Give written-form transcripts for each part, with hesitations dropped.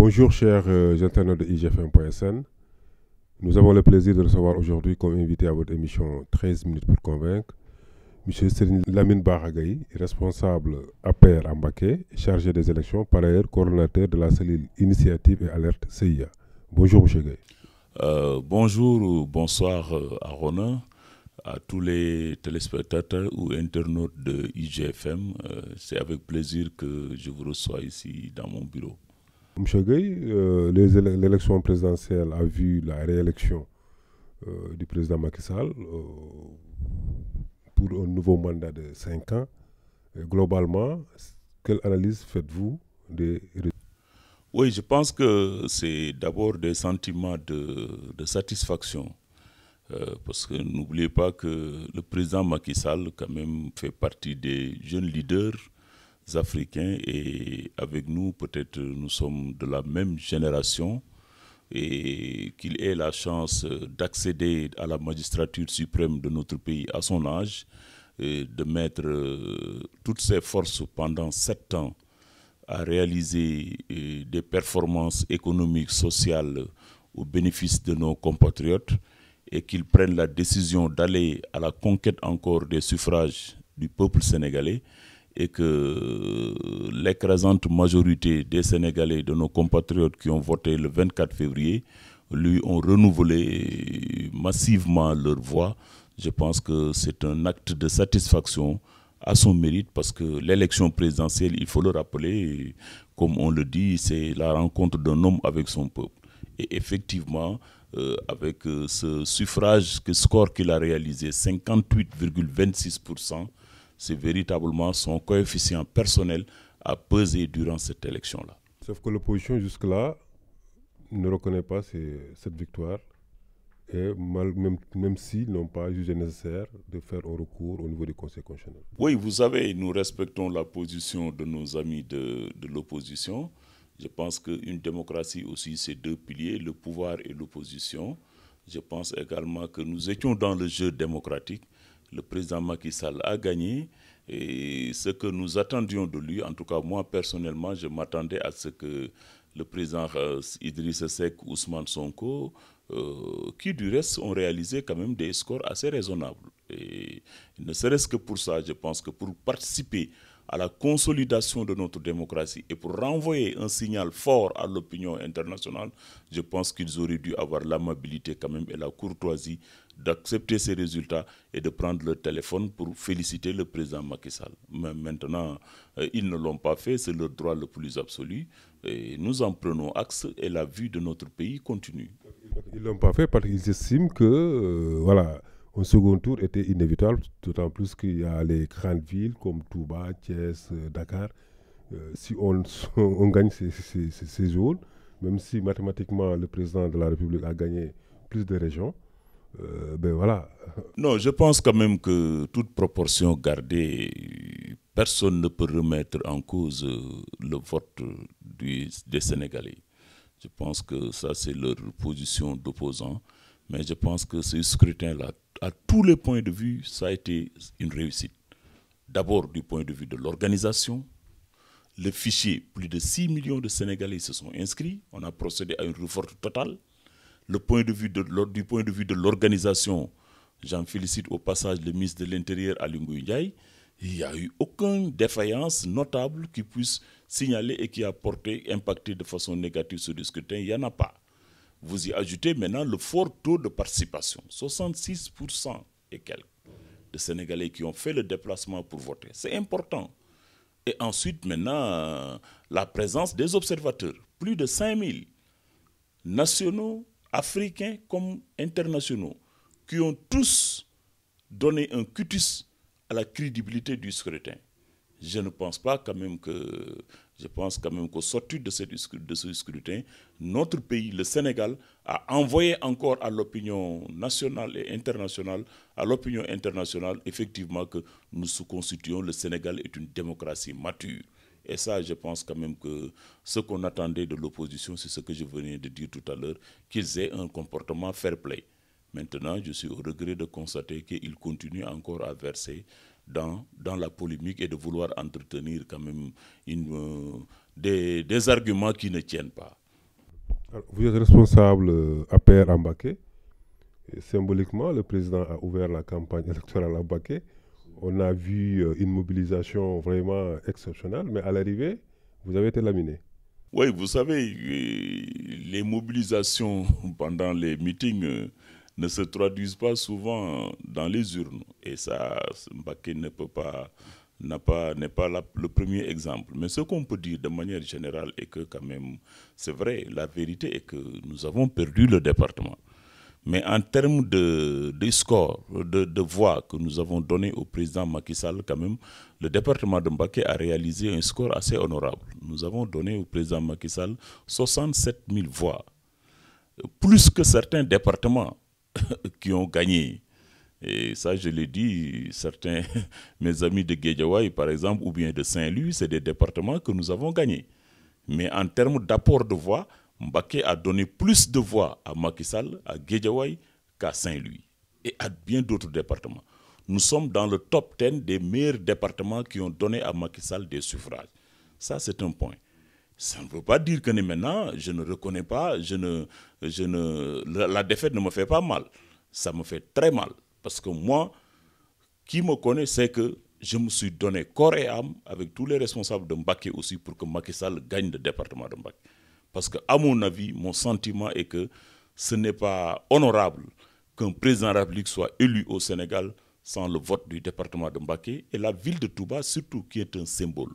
Bonjour chers internautes de IGFM.sn. Nous avons le plaisir de recevoir aujourd'hui comme invité à votre émission 13 minutes pour convaincre M. Serigne Lamine Bara Gaye, responsable APR à Mbacké, chargé des élections, par ailleurs coordonnateur de la cellule Initiative et Alerte CIA. Bonjour M. Gaye. Bonjour ou bonsoir à Ronan, à tous les téléspectateurs ou internautes de IGFM. C'est avec plaisir que je vous reçois ici dans mon bureau. M. Gaye, l'élection présidentielle a vu la réélection du président Macky Sall pour un nouveau mandat de 5 ans. Globalement, quelle analyse faites-vous des résultats? Oui, je pense que c'est d'abord des sentiments de satisfaction. Parce que n'oubliez pas que le président Macky Sall quand même fait partie des jeunes leaders africains et avec nous peut-être nous sommes de la même génération et qu'il ait la chance d'accéder à la magistrature suprême de notre pays à son âge et de mettre toutes ses forces pendant 7 ans à réaliser des performances économiques, sociales au bénéfice de nos compatriotes et qu'ils prennent la décision d'aller à la conquête encore des suffrages du peuple sénégalais et que l'écrasante majorité des Sénégalais, de nos compatriotes qui ont voté le 24 février, lui ont renouvelé massivement leur voix. Je pense que c'est un acte de satisfaction à son mérite parce que l'élection présidentielle, il faut le rappeler, comme on le dit, c'est la rencontre d'un homme avec son peuple. Et effectivement, avec ce suffrage, ce score qu'il a réalisé, 58,26%, c'est véritablement son coefficient personnel à peser durant cette élection-là. Sauf que l'opposition jusque-là ne reconnaît pas cette victoire, et même s'ils n'ont pas jugé nécessaire de faire un recours au niveau du Conseil constitutionnel. Oui, vous savez, nous respectons la position de nos amis de l'opposition. Je pense qu'une démocratie aussi, c'est 2 piliers, le pouvoir et l'opposition. Je pense également que nous étions dans le jeu démocratique. Le président Macky Sall a gagné et ce que nous attendions de lui, en tout cas moi personnellement, je m'attendais à ce que le président Idrissa Seck, Ousmane Sonko, qui du reste ont réalisé quand même des scores assez raisonnables. Et ne serait-ce que pour ça, je pense que pour participer à la consolidation de notre démocratie et pour renvoyer un signal fort à l'opinion internationale, je pense qu'ils auraient dû avoir l'amabilité quand même et la courtoisie d'accepter ces résultats et de prendre le téléphone pour féliciter le président Macky Sall. Mais maintenant, ils ne l'ont pas fait, c'est leur droit le plus absolu. Et nous en prenons acte et la vie de notre pays continue. Ils ne l'ont pas fait parce qu'ils estiment que un second tour était inévitable, d'autant plus qu'il y a les grandes villes comme Touba, Thiès, Dakar. Si on gagne ces zones, même si mathématiquement le président de la République a gagné plus de régions, Non, je pense quand même que toute proportion gardée, personne ne peut remettre en cause le vote des Sénégalais. Je pense que ça, c'est leur position d'opposant. Mais je pense que ce scrutin-là, à tous les points de vue, ça a été une réussite. D'abord, du point de vue de l'organisation. Le fichier, plus de 6 millions de Sénégalais se sont inscrits. On a procédé à une réforme totale. Du point de vue de l'organisation, j'en félicite au passage le ministre de l'Intérieur, Aly Ngouille Ndiaye. Il n'y a eu aucune défaillance notable qui puisse signaler et qui a impacté de façon négative ce scrutin. Il n'y en a pas. Vous y ajoutez maintenant le fort taux de participation, 66% et quelques de Sénégalais qui ont fait le déplacement pour voter. C'est important. Et ensuite, maintenant, la présence des observateurs. Plus de 5000 nationaux, africains comme internationaux, qui ont tous donné un cutus à la crédibilité du scrutin. Je pense quand même qu'au sortir de ce scrutin, notre pays, le Sénégal, a envoyé encore à l'opinion nationale et internationale, effectivement que nous constituons, le Sénégal est une démocratie mature. Et ça, je pense quand même que ce qu'on attendait de l'opposition, c'est ce que je venais de dire tout à l'heure, qu'ils aient un comportement fair play. Maintenant, je suis au regret de constater qu'ils continuent encore à verser dans la polémique et de vouloir entretenir quand même des arguments qui ne tiennent pas. Alors, vous êtes responsable APR à Mbacké. Et symboliquement, le président a ouvert la campagne électorale à Mbacké. On a vu une mobilisation vraiment exceptionnelle, mais à l'arrivée, vous avez été laminé. Oui, vous savez, les mobilisations pendant les meetings ne se traduisent pas souvent dans les urnes. Et ça, Mbacké ne peut pas, n'est pas le premier exemple. Mais ce qu'on peut dire de manière générale est que quand même, c'est vrai, la vérité est que nous avons perdu le département. Mais en termes de score, de voix que nous avons donné au président Macky Sall, quand même, le département de Mbacké a réalisé un score assez honorable. Nous avons donné au président Macky Sall 67 000 voix, plus que certains départements qui ont gagné. Et ça, je l'ai dit, certains, mes amis de Guédiawaye, par exemple, ou bien de Saint-Louis, c'est des départements que nous avons gagnés. Mais en termes d'apport de voix, Mbacké a donné plus de voix à Macky Sall, à Guédiawaye, qu'à Saint-Louis et à bien d'autres départements. Nous sommes dans le top 10 des meilleurs départements qui ont donné à Macky Sall des suffrages. Ça, c'est un point. Ça ne veut pas dire que maintenant, je ne reconnais pas, la défaite ne me fait pas mal. Ça me fait très mal. Parce que moi, qui me connaît, sait que je me suis donné corps et âme avec tous les responsables de Mbacké aussi pour que Macky Sall gagne le département de Mbacké. Parce que, à mon avis, mon sentiment est que ce n'est pas honorable qu'un président de la République soit élu au Sénégal sans le vote du département de Mbacké et la ville de Touba surtout qui est un symbole.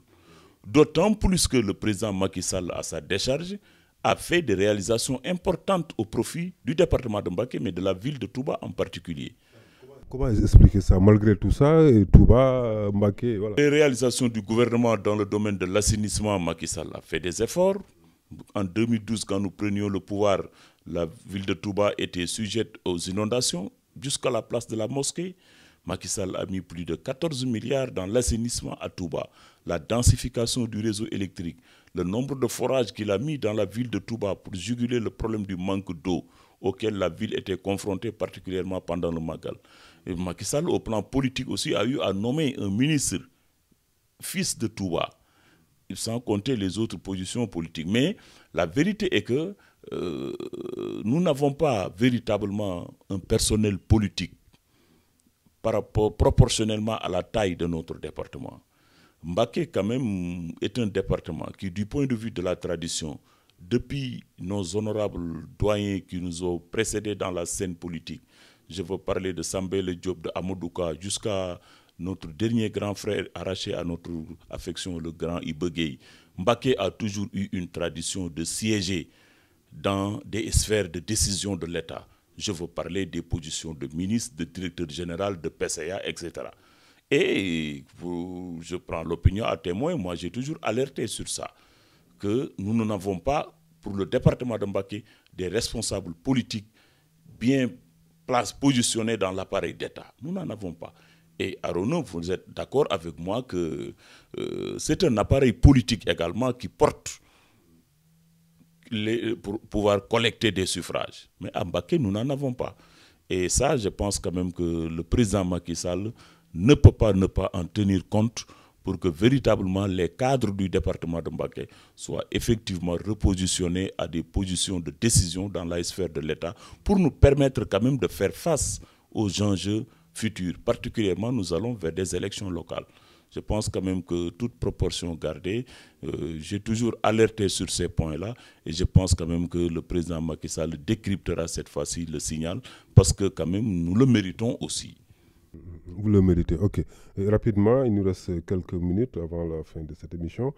D'autant plus que le président Macky Sall, à sa décharge, a fait des réalisations importantes au profit du département de Mbacké, mais de la ville de Touba en particulier. Comment expliquer ça? Malgré tout ça, Touba, Mbacké, voilà. Les réalisations du gouvernement dans le domaine de l'assainissement, Macky Sall a fait des efforts. En 2012, quand nous prenions le pouvoir, la ville de Touba était sujette aux inondations jusqu'à la place de la mosquée. Macky Sall a mis plus de 14 milliards dans l'assainissement à Touba, la densification du réseau électrique, le nombre de forages qu'il a mis dans la ville de Touba pour juguler le problème du manque d'eau auquel la ville était confrontée particulièrement pendant le Magal. Et Macky Sall, au plan politique aussi, a eu à nommer un ministre, fils de Touba, sans compter les autres positions politiques. Mais la vérité est que nous n'avons pas véritablement un personnel politique par rapport, proportionnellement à la taille de notre département. Mbacké, quand même, est un département qui, du point de vue de la tradition, depuis nos honorables doyens qui nous ont précédés dans la scène politique, je veux parler de Sambele Diop, de Amadouka, jusqu'à notre dernier grand frère arraché à notre affection, le grand Iba Gueye. Mbacké a toujours eu une tradition de siéger dans des sphères de décision de l'État. Je veux parler des positions de ministre, de directeur général, de PCA, etc. Et je prends l'opinion à témoin, moi j'ai toujours alerté sur ça, que nous n'avons pas, pour le département de Mbacké, des responsables politiques bien positionnés dans l'appareil d'État. Nous n'en avons pas. Et Arono, vous êtes d'accord avec moi que c'est un appareil politique également qui porte pour pouvoir collecter des suffrages. Mais à Mbacké, nous n'en avons pas. Et ça, je pense quand même que le président Macky Sall ne peut pas ne pas en tenir compte pour que véritablement les cadres du département de Mbacké soient effectivement repositionnés à des positions de décision dans la sphère de l'État pour nous permettre quand même de faire face aux enjeux futurs. Particulièrement, nous allons vers des élections locales. Je pense quand même que toute proportion gardée, j'ai toujours alerté sur ces points-là et je pense quand même que le président Macky Sall décryptera cette fois-ci le signal parce que quand même nous le méritons aussi. Vous le méritez, ok. Et rapidement, il nous reste quelques minutes avant la fin de cette émission.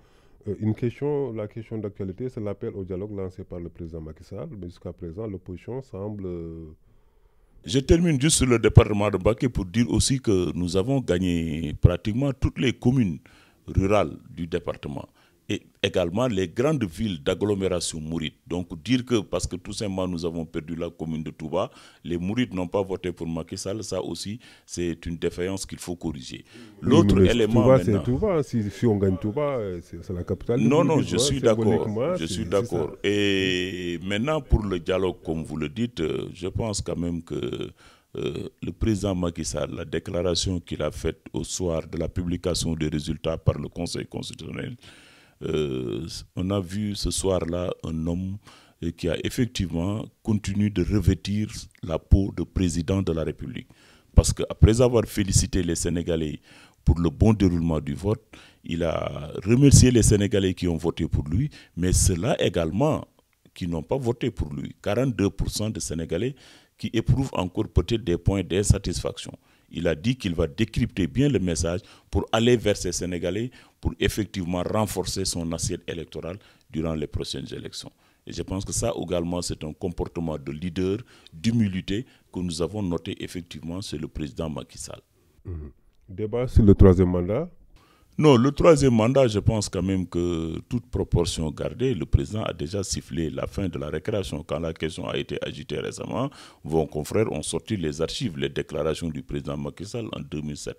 La question d'actualité, c'est l'appel au dialogue lancé par le président Macky Sall, mais jusqu'à présent, l'opposition semble... Je termine juste sur le département de Mbacké pour dire aussi que nous avons gagné pratiquement toutes les communes rurales du département et également les grandes villes d'agglomération mouride. Donc dire que parce que tout simplement nous avons perdu la commune de Touba, les mourides n'ont pas voté pour Macky Sall, ça aussi c'est une défaillance qu'il faut corriger. L'autre élément Touba, maintenant... c'est Touba. Si on gagne Touba, c'est la capitale. Non, je suis d'accord. Je suis d'accord. Et maintenant pour le dialogue, comme vous le dites, je pense quand même que le président Macky Sall, la déclaration qu'il a faite au soir de la publication des résultats par le Conseil constitutionnel, on a vu ce soir-là un homme et qui a effectivement continué de revêtir la peau de président de la République. Parce qu'après avoir félicité les Sénégalais pour le bon déroulement du vote, il a remercié les Sénégalais qui ont voté pour lui, mais ceux-là également qui n'ont pas voté pour lui. 42% de Sénégalais qui éprouvent encore peut-être des points d'insatisfaction. Il a dit qu'il va décrypter bien le message pour aller vers ces Sénégalais, pour effectivement renforcer son assiette électorale durant les prochaines élections. Et je pense que ça également, c'est un comportement de leader, d'humilité que nous avons noté effectivement chez le président Macky Sall. Débat sur le troisième mandat? Non, le troisième mandat, je pense quand même que toute proportion gardée, le président a déjà sifflé la fin de la récréation. Quand la question a été agitée récemment, vos confrères ont sorti les archives, les déclarations du président Macky Sall en 2007.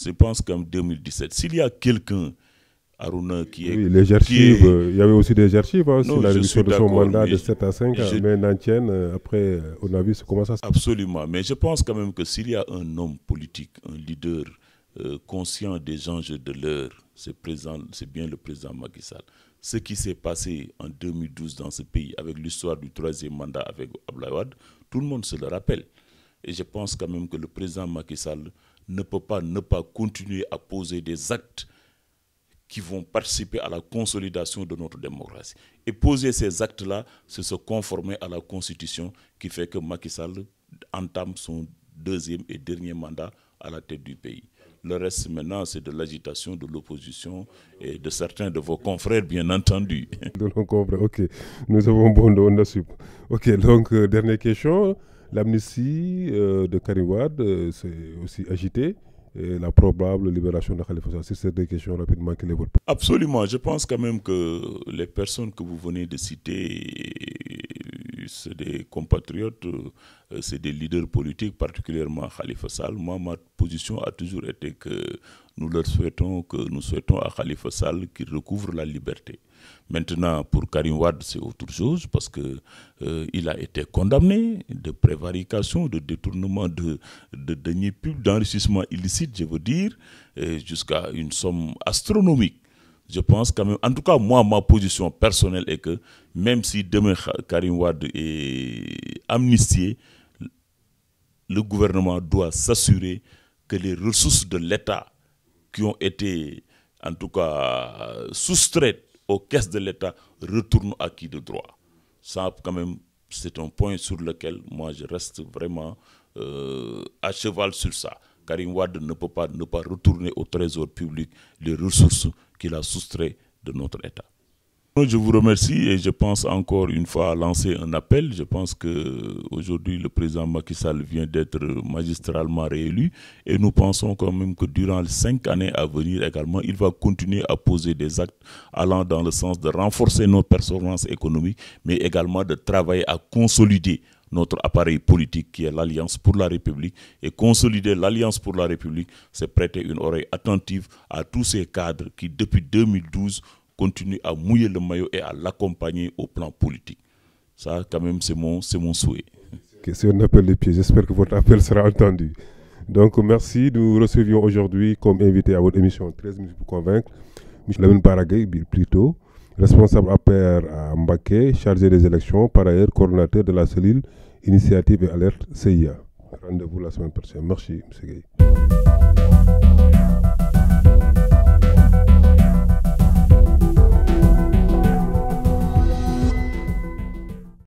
Je pense qu'en 2017, s'il y a quelqu'un, Aruna, qui est... Oui, les archives, il y avait aussi des archives sur la réduction de son mandat de 7 à 5 ans, mais Nantienne, après, on a vu comment ça se passe. Absolument, mais je pense quand même que s'il y a un homme politique, un leader conscient des enjeux de l'heure, c'est bien le président Macky Sall. Ce qui s'est passé en 2012 dans ce pays, avec l'histoire du troisième mandat avec Abdoulaye Wade, tout le monde se le rappelle. Et je pense quand même que le président Macky Sall ne peut pas ne pas continuer à poser des actes qui vont participer à la consolidation de notre démocratie. Et poser ces actes-là, c'est se conformer à la Constitution qui fait que Macky Sall entame son deuxième et dernier mandat à la tête du pays. Le reste maintenant, c'est de l'agitation de l'opposition et de certains de vos confrères, bien entendu. De nos confrères, ok. Nous avons bon de sup. Ok, donc dernière question. L'amnistie de Karim Wade, c'est aussi agité. Et la probable libération de Khalifa Sall. C'est ces deux questions rapidement qui les votent. Absolument. Je pense quand même que les personnes que vous venez de citer, c'est des compatriotes, c'est des leaders politiques, particulièrement Khalifa Sall. Moi, ma position a toujours été que nous souhaitons à Khalifa Sall qu'il recouvre la liberté. Maintenant, pour Karim Wade, c'est autre chose parce qu'il a été condamné de prévarication, de détournement de deniers publics, d'enrichissement illicite, je veux dire, jusqu'à une somme astronomique. Je pense quand même, en tout cas, moi, ma position personnelle est que même si demain Karim Wade est amnistié, le gouvernement doit s'assurer que les ressources de l'État qui ont été, en tout cas, soustraites aux caisses de l'État retournent à qui de droit. Ça, quand même, c'est un point sur lequel moi, je reste vraiment à cheval sur ça. Karim Wade ne peut pas retourner au trésor public les ressources qu'il a soustraites de notre État. Je vous remercie et je pense encore une fois à lancer un appel. Je pense qu'aujourd'hui, le président Macky Sall vient d'être magistralement réélu et nous pensons quand même que durant les 5 années à venir également, il va continuer à poser des actes allant dans le sens de renforcer nos performances économiques, mais également de travailler à consolider notre appareil politique qui est l'Alliance pour la République. Et consolider l'Alliance pour la République, c'est prêter une oreille attentive à tous ces cadres qui, depuis 2012, continuent à mouiller le maillot et à l'accompagner au plan politique. Ça, quand même, c'est mon souhait. Okay, c'est un appel de pied. J'espère que votre appel sera entendu. Donc, merci. Nous recevions aujourd'hui comme invité à votre émission 13 minutes pour convaincre, M. Lamine Bara Gaye, plutôt, responsable APR à Mbacké, chargé des élections, par ailleurs coordonnateur de la cellule Initiative et Alerte CIA. Rendez-vous la semaine prochaine. Merci, M. Gaye.